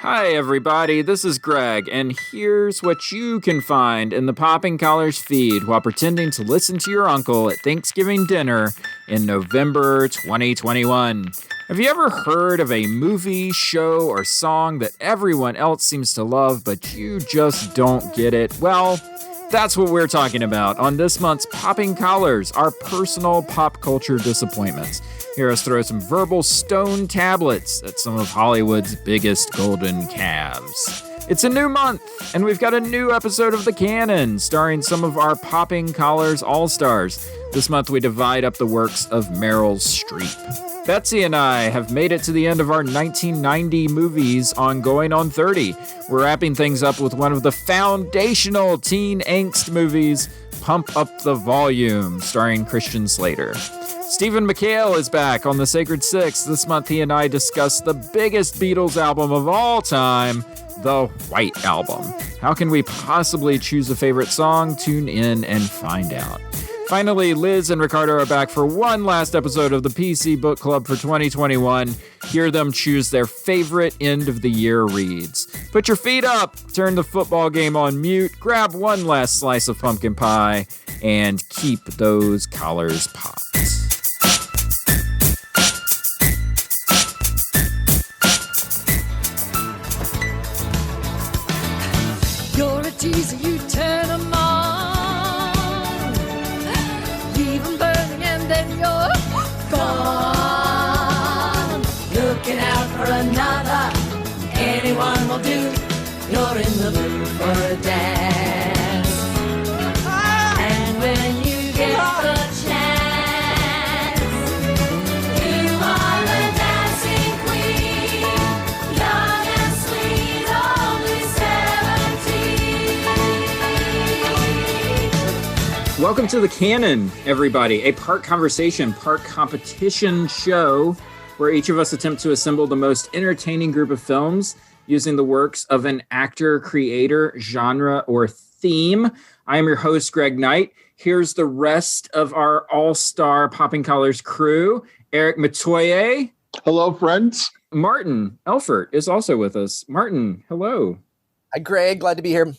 Hi, everybody. This is Greg, and here's what you can find in the Popping Collars feed while pretending to listen to your uncle at Thanksgiving dinner in November 2021. Have you ever heard of a movie, show, or song that everyone else seems to love, but you just don't get it? Well, that's what we're talking about on this month's Popping Collars, our personal pop culture disappointments. Hear us throw some verbal stone tablets at some of Hollywood's biggest golden calves. It's a new month, and we've got a new episode of the Canon, starring some of our Popping Collars all-stars. This month we divide up the works of Meryl Streep. Betsy and I have made it to the end of our 1990 movies on Going on 30. We're wrapping things up with one of the foundational teen angst movies, Pump Up the Volume, starring Christian Slater. Stephen McHale is back on The Sacred Six. This month he and I discuss the biggest Beatles album of all time, the White Album. How can we possibly choose a favorite song? Tune in and find out. Finally, Liz and Ricardo are back for one last episode of the PC Book Club for 2021. Hear them choose their favorite end-of-the-year reads. Put your feet up, turn the football game on mute, grab one last slice of pumpkin pie, and keep those collars popped. You're a teaser, you turn 'em on. Leave 'em burning and then you're gone. Looking out for another, anyone will do. You're in the mood for a dance. And when you get the chance, you are the dancing queen. Young and sweet, only 17. Welcome to the Canon, everybody. A part conversation, part competition show where each of us attempt to assemble the most entertaining group of films using the works of an actor, creator, genre, or theme. I am your host, Greg Knight. Here's the rest of our all-star Popping Collars crew. Eric Matoye. Hello, friends. Martin Elfert is also with us. Martin, hello. Hi, Greg. Glad to be here.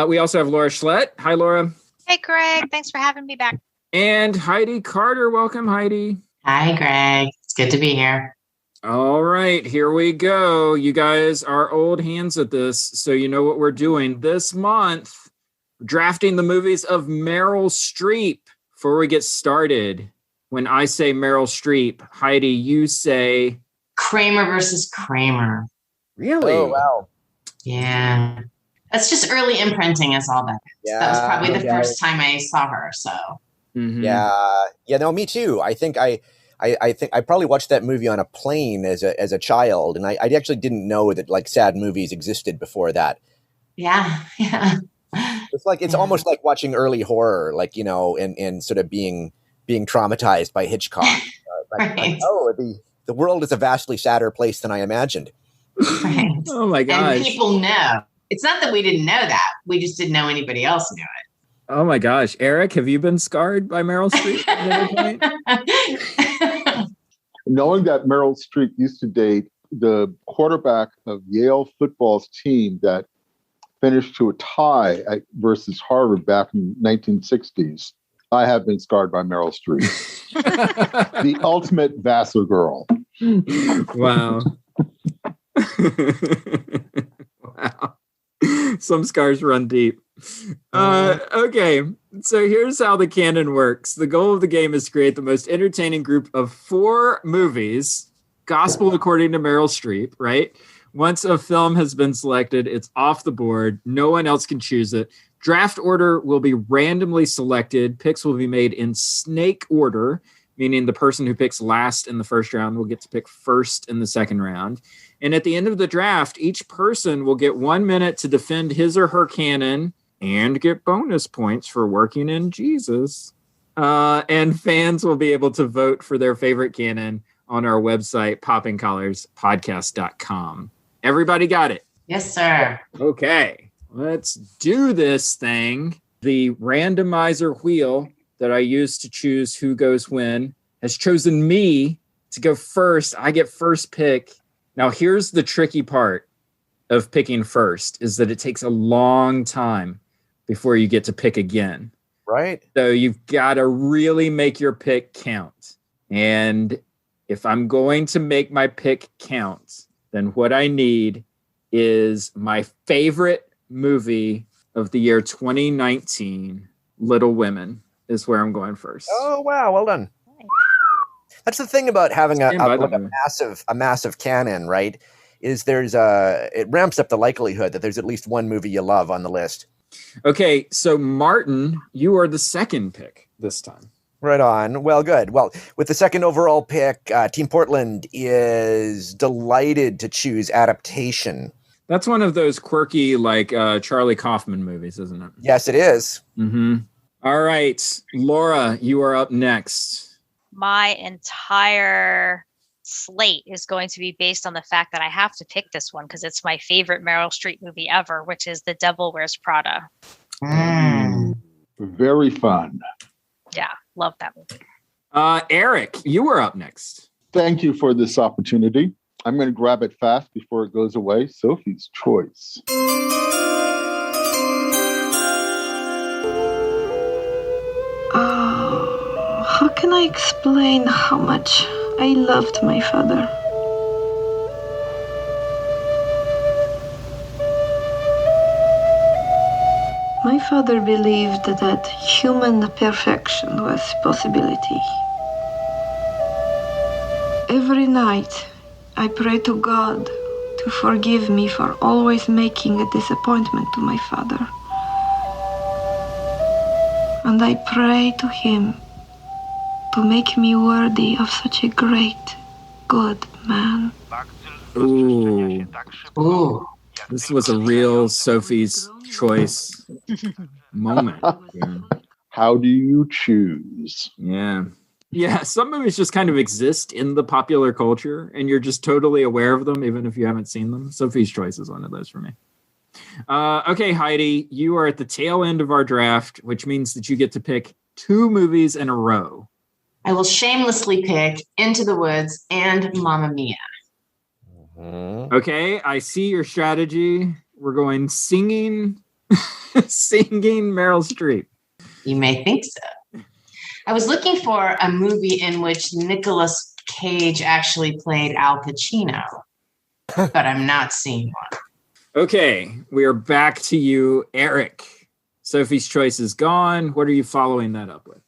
We also have Laura Schlett. Hi, Laura. Hey, Greg. Thanks for having me back. And Heidi Carter. Welcome, Heidi. Hi, Greg. It's good to be here. All right, here we go. You guys are old hands at this, so you know what we're doing. This month, drafting the movies of Meryl Streep. Before we get started, when I say Meryl Streep, Heidi, you say... Kramer versus Kramer. Really? Oh, wow. Yeah. That's just early imprinting is all that is. Yeah, That was probably the yeah. first time I saw her, so. Mhm. Yeah, no, me too. I think I probably watched that movie on a plane as a child, and I actually didn't know that like sad movies existed before that. Yeah. It's almost like watching early horror, like, you know, and sort of being traumatized by Hitchcock. Right. The world is a vastly sadder place than I imagined. Right. Oh my gosh. And people know. It's not that we didn't know that. We just didn't know anybody else knew Oh my gosh. Eric, have you been scarred by Meryl Streep at any point? it. Knowing that Meryl Streep used to date the quarterback of Yale football's team that finished to a tie versus Harvard back in the 1960s, I have been scarred by Meryl Streep. The ultimate Vassar girl. Wow. Wow. Some scars run deep. Okay, so here's how the canon works. The goal of the game is to create the most entertaining group of 4 movies, gospel according to Meryl Streep, right? Once a film has been selected, it's off the board. No one else can choose it. Draft order will be randomly selected. Picks will be made in snake order, meaning the person who picks last in the first round will get to pick first in the second round. And at the end of the draft, each person will get 1 minute to defend his or her canon and get bonus points for working in Jesus. And fans will be able to vote for their favorite canon on our website, poppingcollarspodcast.com. Everybody got it? Yes, sir. Okay, let's do this thing. The randomizer wheel that I use to choose who goes when has chosen me to go first. I get first pick. Now, here's the tricky part. of picking first is that it takes a long time before you get to pick again. Right. So you've got to really make your pick count. And if I'm going to make my pick count, then what I need is my favorite movie of the year 2019, Little Women, is where I'm going first. Oh, wow. Well done. That's the thing about having a massive canon, right? Is it ramps up the likelihood that there's at least one movie you love on the list. Okay, so Martin, you are the second pick this time. Right on. Well, good. Well, with the second overall pick, Team Portland is delighted to choose Adaptation. That's one of those quirky, like Charlie Kaufman movies, isn't it? Yes, it is. Mm-hmm. All right, Laura, you are up next. My entire slate is going to be based on the fact that I have to pick this one because it's my favorite Meryl Streep movie ever, which is The Devil Wears Prada. Very fun. Yeah, love that movie. Eric, you are up next. Thank you for this opportunity. I'm going to grab it fast before it goes away. Sophie's Choice. How can I explain how much I loved my father? My father believed that human perfection was a possibility. Every night, I pray to God to forgive me for always making a disappointment to my father. And I pray to him to make me worthy of such a great, good man. Ooh. This was a real Sophie's Choice moment. Yeah. How do you choose? Yeah. Yeah, some movies just kind of exist in the popular culture, and you're just totally aware of them, even if you haven't seen them. Sophie's Choice is one of those for me. Okay, Heidi, you are at the tail end of our draft, which means that you get to pick 2 movies in a row. I will shamelessly pick Into the Woods and Mamma Mia. Okay, I see your strategy. We're going singing Meryl Streep. You may think so. I was looking for a movie in which Nicolas Cage actually played Al Pacino, but I'm not seeing one. Okay, we are back to you, Eric. Sophie's Choice is gone. What are you following that up with?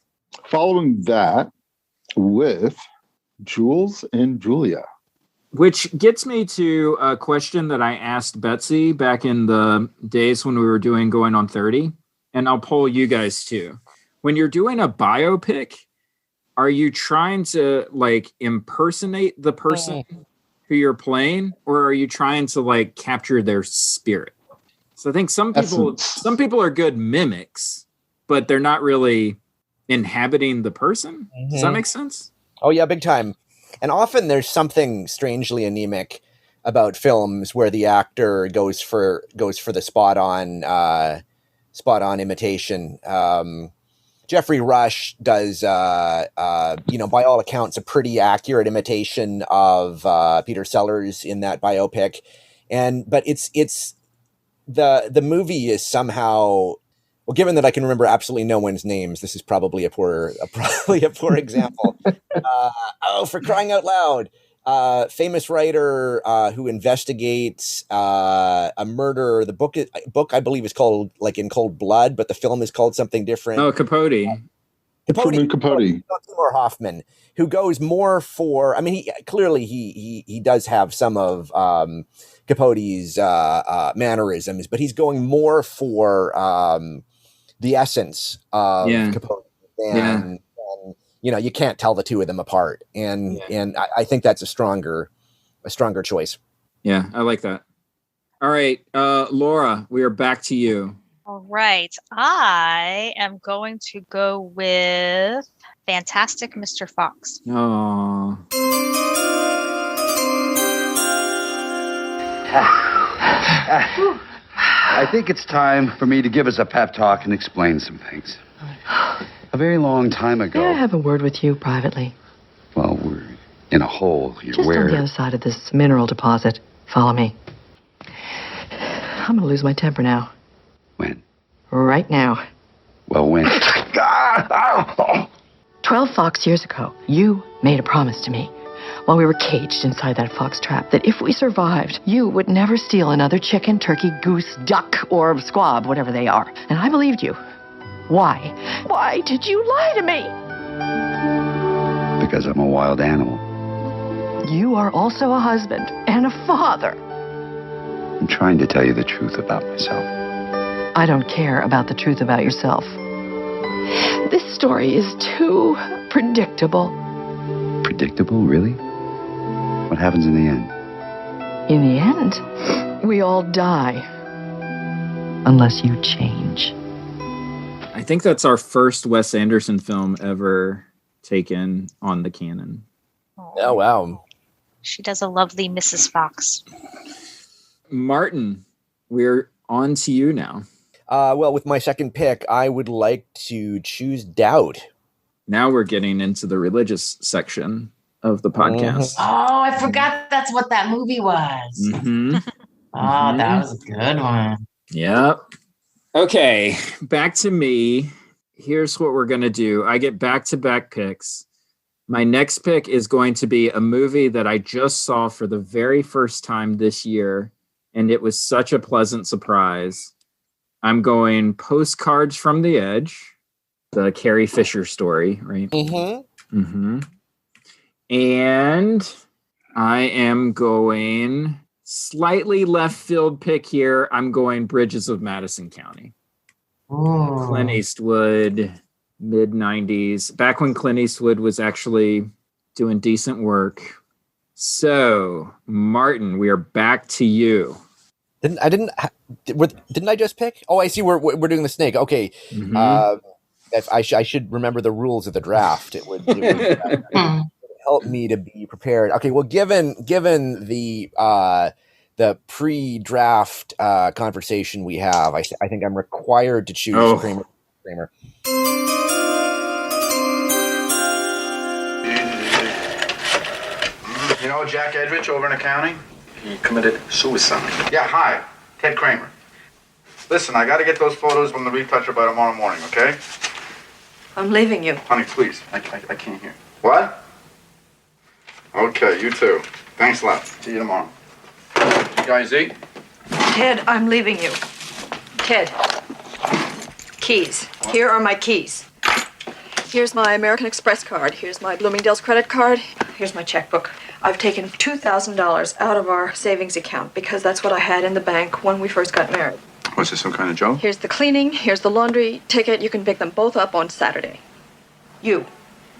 Following that with Jules and Julia. Which gets me to a question that I asked Betsy back in the days when we were doing Going on 30, and I'll poll you guys too. When you're doing a biopic, are you trying to like impersonate the person who you're playing, or are you trying to like capture their spirit? So I think some people are good mimics, but they're not really inhabiting the person. Does that make sense? Oh yeah, big time. And often there's something strangely anemic about films where the actor goes for the spot on imitation. Jeffrey Rush does, by all accounts, a pretty accurate imitation of Peter Sellers in that biopic, but it's the movie is somehow. Well, given that I can remember absolutely no one's names, this is probably a poor example. For crying out loud! Famous writer who investigates a murder. The book I believe is called like In Cold Blood, but the film is called something different. Oh, Capote. Capote. Seymour Hoffman, who goes more for. I mean, he does have some of Capote's mannerisms, but he's going more for the essence of Capote, and you can't tell the two of them apart, and I think that's a stronger choice. Yeah, I like that. All right, Laura, we are back to you. All right, I am going to go with Fantastic Mr. Fox. Oh. I think it's time for me to give us a pep talk and explain some things. A very long time ago. May I have a word with you privately? Well, we're in a hole here. Just on the other side of this mineral deposit. Follow me. I'm gonna lose my temper now. When? Right now. Well, when? 12 fox years ago, you made a promise to me while we were caged inside that fox trap that if we survived, you would never steal another chicken, turkey, goose, duck, or squab, whatever they are. And I believed you. Why? Why did you lie to me? Because I'm a wild animal. You are also a husband and a father. I'm trying to tell you the truth about myself. I don't care about the truth about yourself. This story is too predictable. Predictable, really? What happens in the end? In the end, we all die. Unless you change. I think that's our first Wes Anderson film ever taken on the Canon. Oh, wow. She does a lovely Mrs. Fox. Martin, we're on to you now. Well, with my second pick, I would like to choose Doubt. Now we're getting into the religious section of the podcast. Oh, I forgot that's what that movie was. Mm-hmm. Oh, that was a good one. Yep. Okay, back to me. Here's what we're going to do. I get back-to-back picks. My next pick is going to be a movie that I just saw for the very first time this year, and it was such a pleasant surprise. I'm going Postcards from the Edge, the Carrie Fisher story, right? Mm-hmm. Mm-hmm. And I am going slightly left field pick here. I'm going Bridges of Madison County. Ooh. Clint Eastwood, mid-90s, back when Clint Eastwood was actually doing decent work. So, Martin, we are back to you. Didn't I just pick? Oh, I see. We're doing the snake. Okay. Mhm. I should remember the rules of the draft. It would help me to be prepared. Okay. Well, given the pre-draft conversation we have, I think I'm required to choose Kramer. You know Jack Edrich over in accounting? He committed suicide. Yeah, hi. Ted Kramer. Listen, I got to get those photos from the retoucher by tomorrow morning, okay? I'm leaving you. Honey, please. I can't hear. What? Okay, you too. Thanks a lot. See you tomorrow. You guys eat? Ted, I'm leaving you. Ted. Keys. Here are my keys. Here's my American Express card. Here's my Bloomingdale's credit card. Here's my checkbook. I've taken $2,000 out of our savings account because that's what I had in the bank when we first got married. Was this some kind of joke? Here's the cleaning. Here's the laundry ticket. You can pick them both up on Saturday. You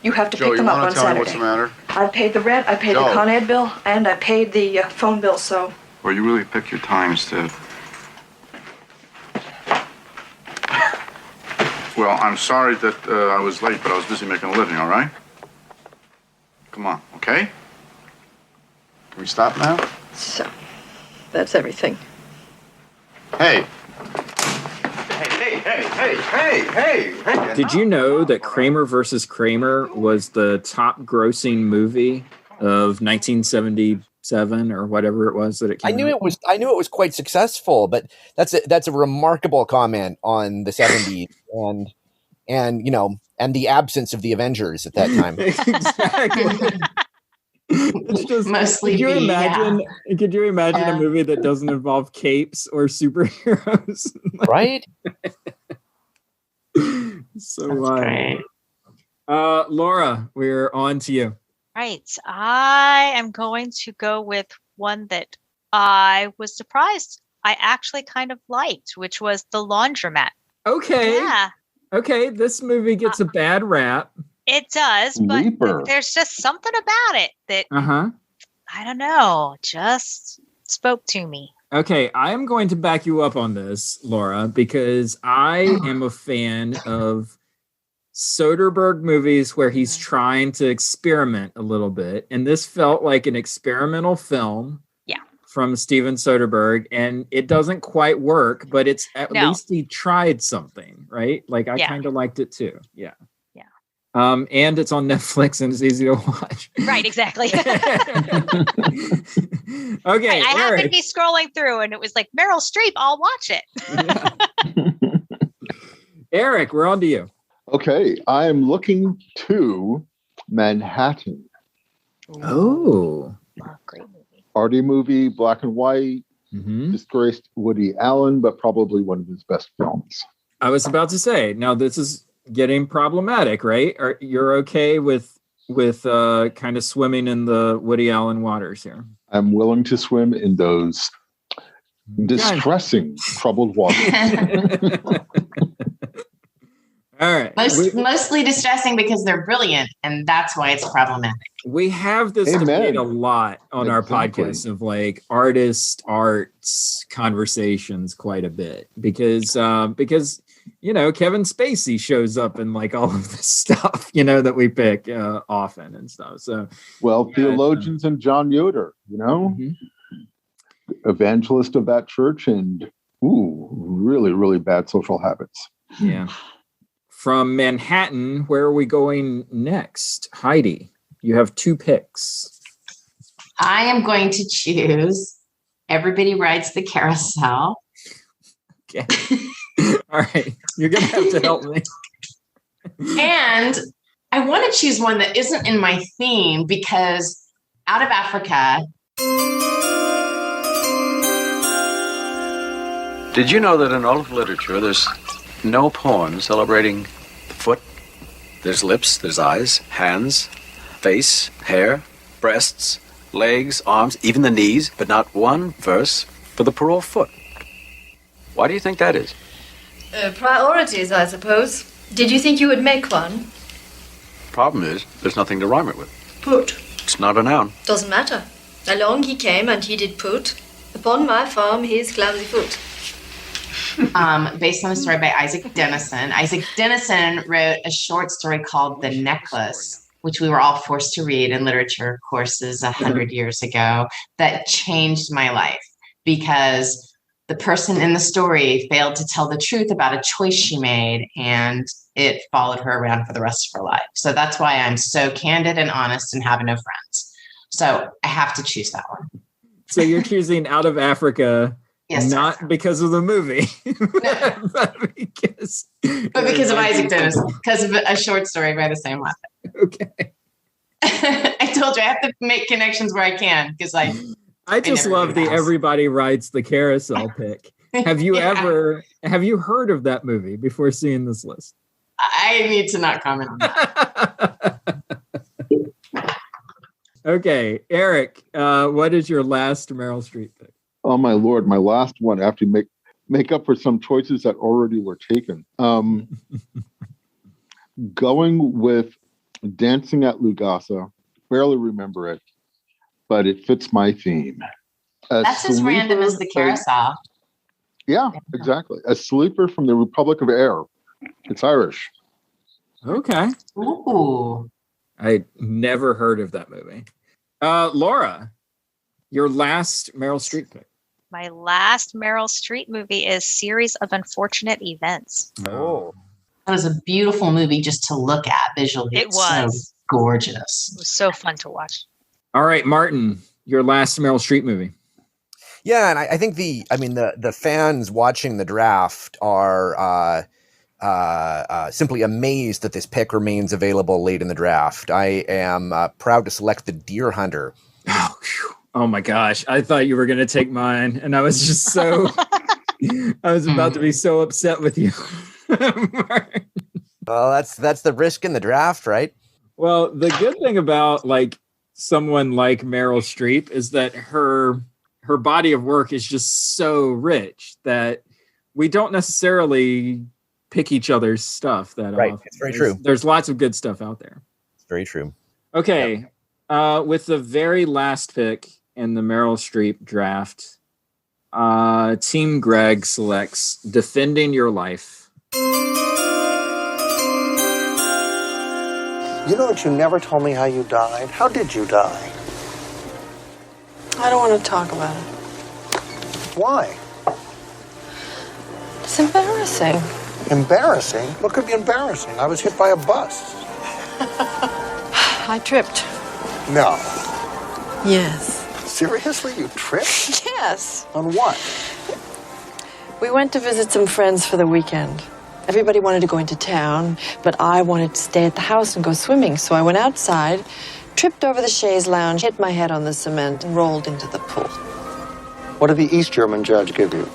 have to pick them up on Saturday. Joe, you want to tell me what's the matter? I paid the rent, I paid the Con Ed bill, and I paid the phone bill, so... Well, you really pick your times, Ted. Well, I'm sorry that I was late, but I was busy making a living, all right? Come on, okay? Can we stop now? So, that's everything. Hey. Hey. Did you know that Kramer versus Kramer was the top grossing movie of 1977 or whatever it was that it came out? I knew it was quite successful, but that's a remarkable comment on the 70s and the absence of the Avengers at that time. Exactly. It's just Mostly could you imagine a movie that doesn't involve capes or superheroes? Right? So That's great. Laura, we're on to you. Right. I am going to go with one that I was surprised I actually kind of liked, which was The Laundromat. Okay. Yeah. Okay, this movie gets a bad rap. It does, but there's just something about it that, I don't know, just spoke to me. Okay, I am going to back you up on this, Laura, because I am a fan of Soderbergh movies where he's trying to experiment a little bit. And this felt like an experimental film from Steven Soderbergh. And it doesn't quite work, but it's at least he tried something, right? Like I kind of liked it too. Yeah. And it's on Netflix and it's easy to watch. Right, exactly. Okay, I happened to Eric. be scrolling through, and it was like Meryl Streep. I'll watch it. Eric, we're on to you. Okay, I am looking to Manhattan. Oh. Great movie. Arty movie, black and white, disgraced Woody Allen, but probably one of his best films. I was about to say, now this is getting problematic, right? You're okay with kind of swimming in the Woody Allen waters here? I'm willing to swim in those distressing, troubled waters. All right. Mostly distressing because they're brilliant, and that's why it's problematic. We have this debate a lot on our podcast of like arts conversations quite a bit because Kevin Spacey shows up in like all of this stuff, that we pick often and stuff. So, theologians and John Yoder, evangelist of that church, and really, really bad social habits. Yeah. From Manhattan, where are we going next? Heidi, you have 2 picks. I am going to choose Everybody Rides the Carousel. Okay. All right. You're going to have to help me. And I want to choose one that isn't in my theme because Out of Africa. Did you know that in all of literature, there's no poem celebrating the foot? There's lips, there's eyes, hands, face, hair, breasts, legs, arms, even the knees, but not one verse for the poor old foot. Why do you think that is? Priorities, I suppose. Did you think you would make one? Problem is, there's nothing to rhyme it with. Put. It's not a noun. Doesn't matter. Along he came and he did put upon my farm his clumsy foot. Based on a story by Isaac Denison. Isaac Denison wrote a short story called The Necklace, which we were all forced to read in literature courses 100 years ago, that changed my life because the person in the story failed to tell the truth about a choice she made, and it followed her around for the rest of her life. So that's why I'm so candid and honest and have no friends. So I have to choose that one. So you're choosing Out of Africa. Yes, not because of the movie, but because of Isaac Denison, because of a short story by the same author. Okay. I told you I have to make connections where I can because I just love the Everybody Rides the Carousel pick. Have you have you heard of that movie before seeing this list? I need to not comment on that. Okay, Eric, what is your last Meryl Streep pick? Oh my Lord, my last one. I have to make up for some choices that already were taken. Going with Dancing at Lugasa. Barely remember it, but it fits my theme. That's as random as the carousel. Yeah, exactly. A sleeper from the Republic of Air. It's Irish. Okay. Ooh. I never heard of that movie. Laura, your last Meryl Streep pick. My last Meryl Streep movie is Series of Unfortunate Events. Oh. That was a beautiful movie just to look at visually. It was. So gorgeous. It was so fun to watch. All right, Martin, your last Meryl Streep movie. Yeah, and I think the fans watching the draft are simply amazed that this pick remains available late in the draft. I am proud to select The Deer Hunter. Oh my gosh. I thought you were going to take mine. And I was just so, I was about to be so upset with you. Well, that's the risk in the draft, right? Well, the good thing about like someone like Meryl Streep is that her body of work is just so rich that we don't necessarily pick each other's stuff that right. often. It's very true. There's lots of good stuff out there. It's very true. Okay. Yep. With the very last pick in the Meryl Streep draft, Team Greg selects Defending Your Life. You know what? You never told me how you died. How did you die? I don't want to talk about it. Why? It's embarrassing. Embarrassing? What could be embarrassing? I was hit by a bus. I tripped. No. Yes. Seriously? You tripped? Yes. On what? We went to visit some friends for the weekend. Everybody wanted to go into town, but I wanted to stay at the house and go swimming. So I went outside, tripped over the chaise lounge, hit my head on the cement, and rolled into the pool. What did the East German judge give you?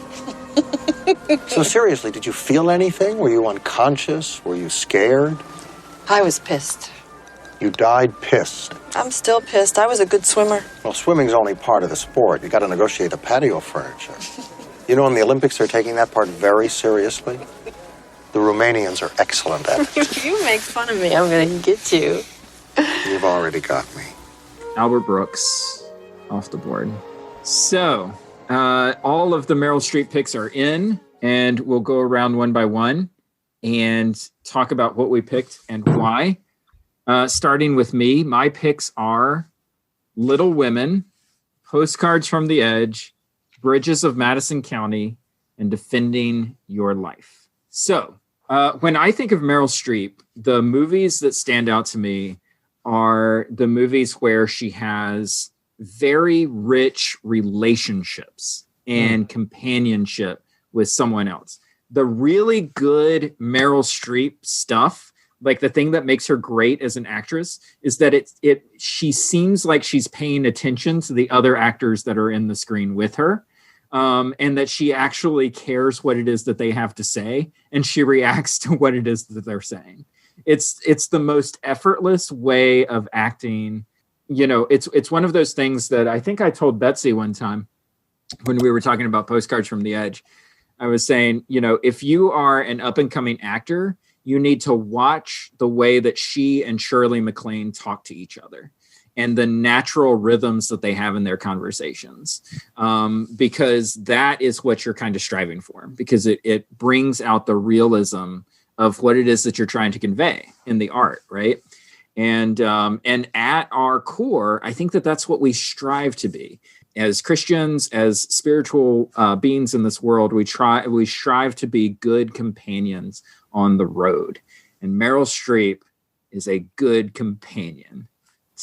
So seriously, did you feel anything? Were you unconscious? Were you scared? I was pissed. You died pissed. I'm still pissed. I was a good swimmer. Well, swimming's only part of the sport. You got to negotiate the patio furniture. You know, in the Olympics, they're taking that part very seriously. The Romanians are excellent at it. If you make fun of me, I'm going to get you. You've already got me. Albert Brooks off the board. So, all of the Meryl Streep picks are in, and we'll go around one by one and talk about what we picked and why. Starting with me, my picks are Little Women, Postcards from the Edge, Bridges of Madison County, and Defending Your Life. So, when I think of Meryl Streep, the movies that stand out to me are the movies where she has very rich relationships and companionship with someone else. The really good Meryl Streep stuff, like the thing that makes her great as an actress, is that she seems like she's paying attention to the other actors that are in the screen with her. And that she actually cares what it is that they have to say, and she reacts to what it is that they're saying. It's the most effortless way of acting. You know, it's one of those things that I think I told Betsy one time when we were talking about Postcards from the Edge. I was saying, you know, if you are an up and coming actor, you need to watch the way that she and Shirley MacLaine talk to each other and the natural rhythms that they have in their conversations, because that is what you're kind of striving for, because it brings out the realism of what it is that you're trying to convey in the art, right? And at our core, I think that that's what we strive to be. As Christians, as spiritual beings in this world, we strive to be good companions on the road. And Meryl Streep is a good companion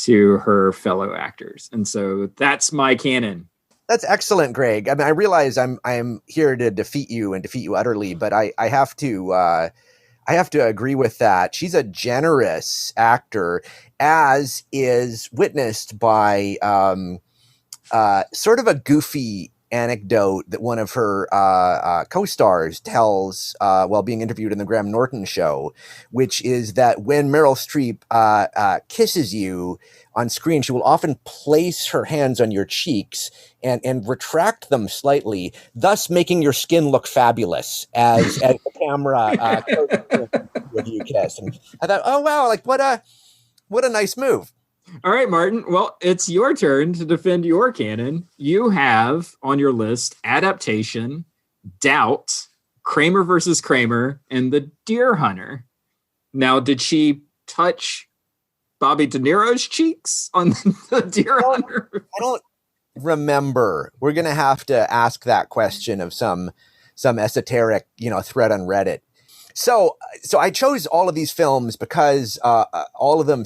to her fellow actors. And so that's my canon. That's excellent, Greg. I mean, I realize I'm here to defeat you and defeat you utterly, but I have to agree with that. She's a generous actor, as is witnessed by sort of a goofy anecdote that one of her co-stars tells while being interviewed in the Graham Norton show, which is that when Meryl Streep kisses you on screen, she will often place her hands on your cheeks and retract them slightly, thus making your skin look fabulous as the camera with you kiss. And I thought, oh wow, like what a nice move. All right, Martin. Well, it's your turn to defend your canon. You have on your list Adaptation, Doubt, Kramer versus Kramer, and The Deer Hunter. Now, did she touch Bobby De Niro's cheeks on The Deer Hunter? I don't remember. We're going to have to ask that question of some esoteric, thread on Reddit. So I chose all of these films because all of them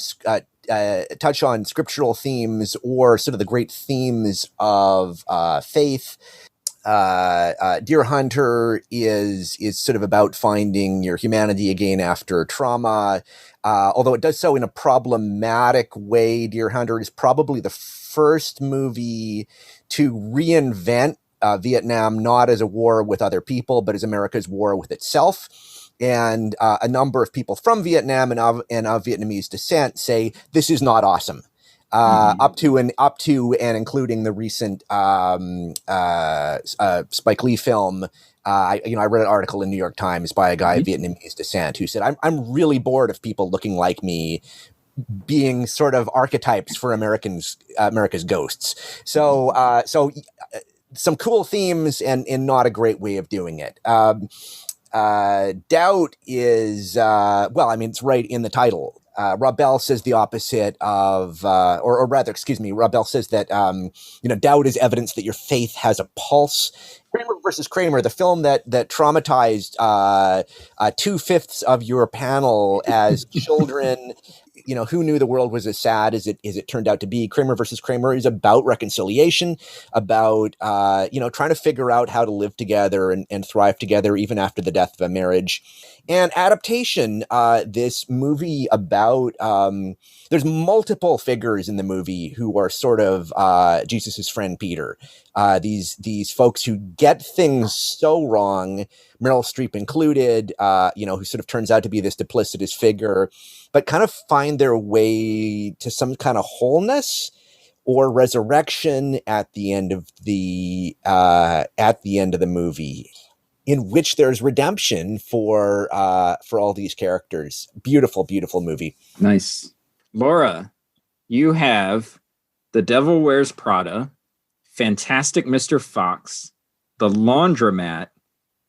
touch on scriptural themes or sort of the great themes of faith. Deer Hunter is sort of about finding your humanity again after trauma. Although it does so in a problematic way, Deer Hunter is probably the first movie to reinvent Vietnam, not as a war with other people, but as America's war with itself. And a number of people from Vietnam and of Vietnamese descent say this is not awesome. Up to and including the recent Spike Lee film. I read an article in New York Times by a guy of Vietnamese descent who said, I'm really bored of people looking like me being sort of archetypes for America's ghosts. So some cool themes and not a great way of doing it. Doubt is, it's right in the title. Rob Bell says the opposite of, Rob Bell says that, doubt is evidence that your faith has a pulse. Kramer versus Kramer, the film that traumatized 2/5 of your panel as children, who knew the world was as sad as it turned out to be. Kramer versus Kramer is about reconciliation, about, trying to figure out how to live together and thrive together even after the death of a marriage. And adaptation, this movie about, there's multiple figures in the movie who are sort of Jesus's friend Peter. These folks who get things so wrong, Meryl Streep included, who sort of turns out to be this duplicitous figure, but kind of find their way to some kind of wholeness or resurrection at the end of the movie, in which there's redemption for all these characters. Beautiful, beautiful movie. Nice. Laura, you have The Devil Wears Prada, Fantastic Mr. Fox, The Laundromat,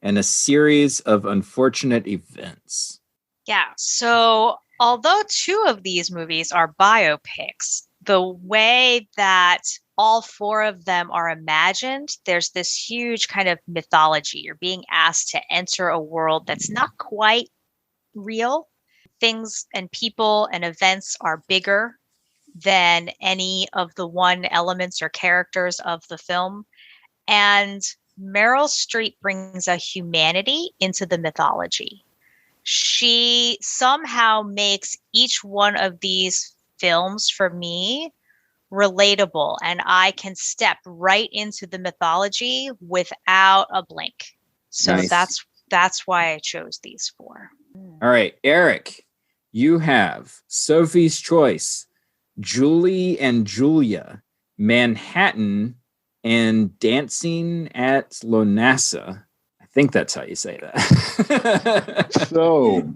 and A Series of Unfortunate Events. Yeah, so although 2 of these movies are biopics, the way that all 4 of them are imagined, there's this huge kind of mythology. You're being asked to enter a world that's not quite real. Things and people and events are bigger than any of the one elements or characters of the film. And Meryl Streep brings a humanity into the mythology. She somehow makes each one of these films, for me, relatable, and I can step right into the mythology without a blink. So Nice. that's why I chose these 4. All right, Eric, you have Sophie's Choice, Julie and Julia, Manhattan, and Dancing at Lonassa. I think that's how you say that. So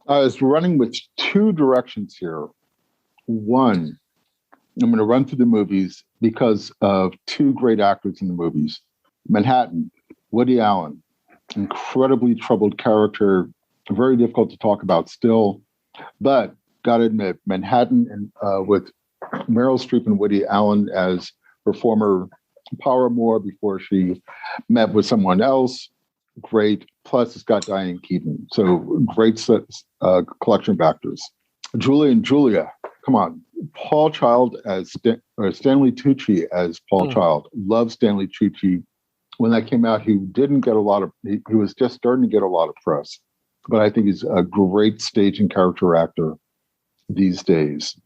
I was running with 2 directions here. One, I'm going to run through the movies because of 2 great actors in the movies. Manhattan, Woody Allen, incredibly troubled character, very difficult to talk about still, but got to admit, Manhattan and with Meryl Streep and Woody Allen as her former paramour before she met with someone else, great. Plus, it's got Diane Keaton, so great collection of actors. Julie and Julia, come on. Paul Child as Stanley Tucci as Paul Child. Love Stanley Tucci. When that came out, he didn't get a lot of. He was just starting to get a lot of press, but I think he's a great stage and character actor these days.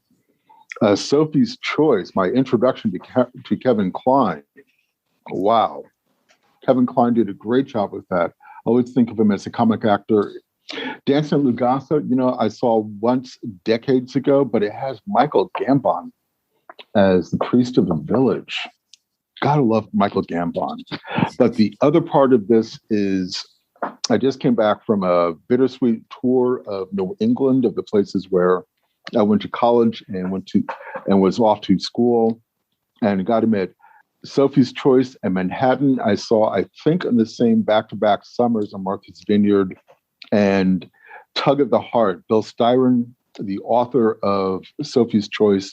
Sophie's Choice, my introduction to Kevin Kline. Wow, Kevin Kline did a great job with that. I always think of him as a comic actor. Dancing at Lugasa, I saw once decades ago, but it has Michael Gambon as the priest of the village. Gotta love Michael Gambon. But the other part of this is I just came back from a bittersweet tour of New England, of the places where I went to college and was off to school. And got to admit, Sophie's Choice and Manhattan, I saw, I think, in the same back-to-back summers on Martha's Vineyard. And Tug of the Heart, Bill Styron, the author of Sophie's Choice,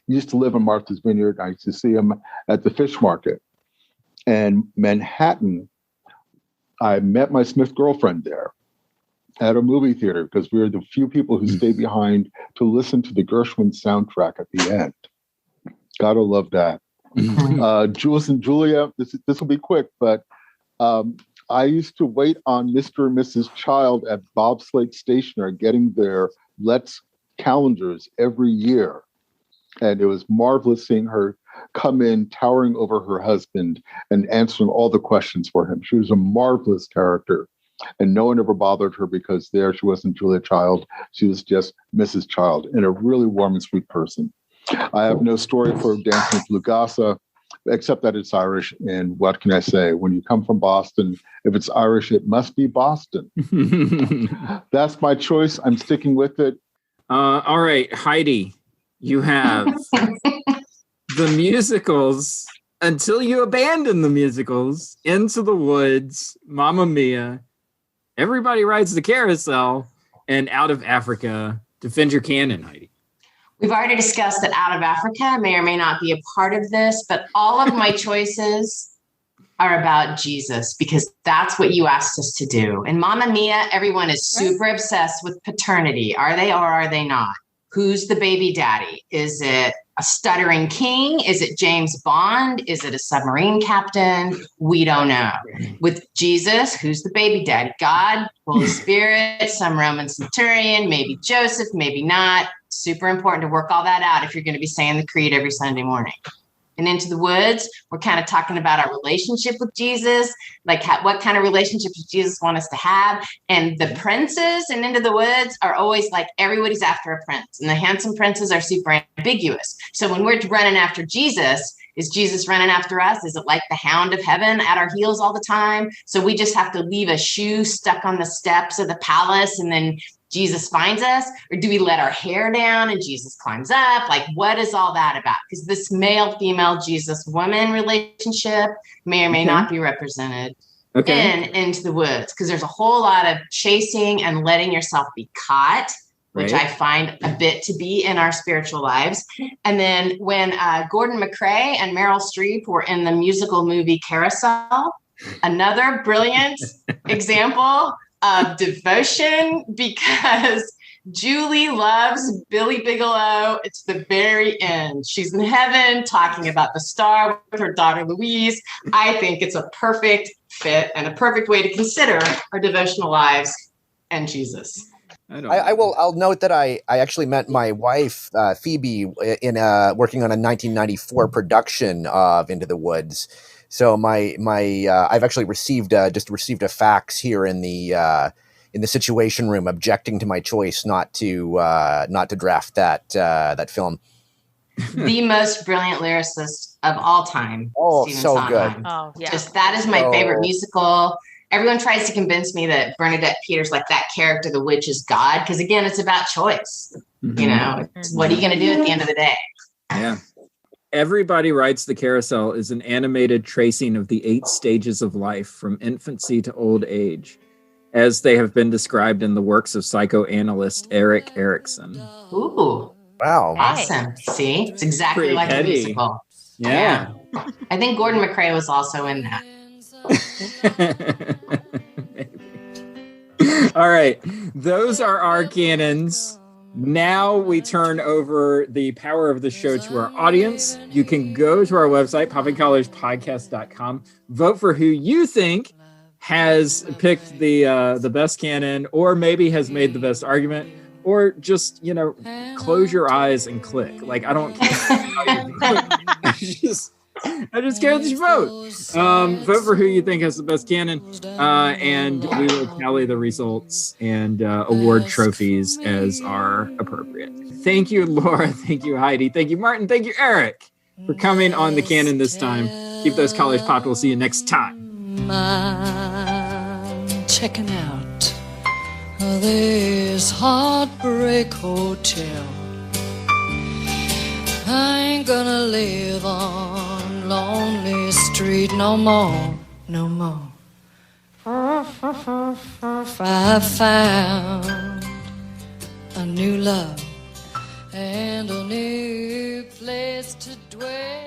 used to live in Martha's Vineyard. I used to see him at the fish market. And Manhattan, I met my Smith girlfriend there at a movie theater because we were the few people who stayed behind to listen to the Gershwin soundtrack at the end. Gotta love that. Jules and Julia, this will be quick, but I used to wait on Mr. and Mrs. Child at Bob Slate Stationery, getting their Let's calendars every year. And it was marvelous seeing her come in, towering over her husband and answering all the questions for him. She was a marvelous character. And no one ever bothered her because there she wasn't Julia Child. She was just Mrs. Child, and a really warm and sweet person. I have no story for Dancing with Lugasa, except that it's Irish. And what can I say? When you come from Boston, if it's Irish, it must be Boston. That's my choice. I'm sticking with it. All right, Heidi, you have the musicals Until You Abandon the Musicals, Into the Woods, Mamma Mia, Everybody Rides the Carousel, and Out of Africa. Defend your canon, Heidi. We've already discussed that Out of Africa may or may not be a part of this, but all of my choices are about Jesus because that's what you asked us to do. And Mamma Mia, everyone is super obsessed with paternity. Are they or are they not? Who's the baby daddy? Is it a stuttering king? Is it James Bond? Is it a submarine captain? We don't know. With Jesus, who's the baby daddy? God, Holy Spirit, some Roman centurion, maybe Joseph, maybe not. Super important to work all that out if you're going to be saying the creed every Sunday morning. And Into the Woods, we're kind of talking about our relationship with Jesus, like what kind of relationship does Jesus want us to have? And the princes in Into the Woods are always like, everybody's after a prince. And the handsome princes are super ambiguous. So when we're running after Jesus, is Jesus running after us? Is it like the hound of heaven at our heels all the time? So we just have to leave a shoe stuck on the steps of the palace and then Jesus finds us? Or do we let our hair down and Jesus climbs up? Like, what is all that about? Because this male, female, Jesus, woman relationship may or may not be represented in Into the Woods. Because there's a whole lot of chasing and letting yourself be caught, which I find a bit to be in our spiritual lives. And then when Gordon McRae and Meryl Streep were in the musical movie Carousel, another brilliant example of devotion, because Julie loves Billy Bigelow. It's the very end. She's in heaven talking about the star with her daughter Louise. I think it's a perfect fit and a perfect way to consider our devotional lives and Jesus. I'll note that I actually met my wife Phoebe in working on a 1994 production of Into the Woods. So I've actually received a fax here in the Situation Room objecting to my choice not to draft that film. The most brilliant lyricist of all time. Oh, Stephen so Sondheim. good. Oh, yeah. Just that is my favorite musical. Everyone tries to convince me that Bernadette Peters, like that character, the witch, is God. Because again, it's about choice. You know, what are you going to do at the end of the day? Yeah. Everybody Rides the Carousel is an animated tracing of the 8 stages of life from infancy to old age, as they have been described in the works of psychoanalyst Erik Erikson. Ooh. Wow. Awesome. See? It's exactly Pretty like heady. a musical. Yeah. I think Gordon McRae was also in that. All right. Those are our canons. Now we turn over the power of the show to our audience. You can go to our website, poppingcollarspodcast.com, vote for who you think has picked the best canon, or maybe has made the best argument, or just, close your eyes and click. Like, I don't care. I just care that you vote. Vote for who you think has the best canon, and we will tally the results and award trophies as are appropriate. Thank you, Laura. Thank you, Heidi. Thank you, Martin. Thank you, Eric, for coming on the canon this time. Keep those collars popping. We'll see you next time. I'm checking out this Heartbreak Hotel. I ain't gonna live on Lonely Street no more, no more. I found a new love and a new place to dwell.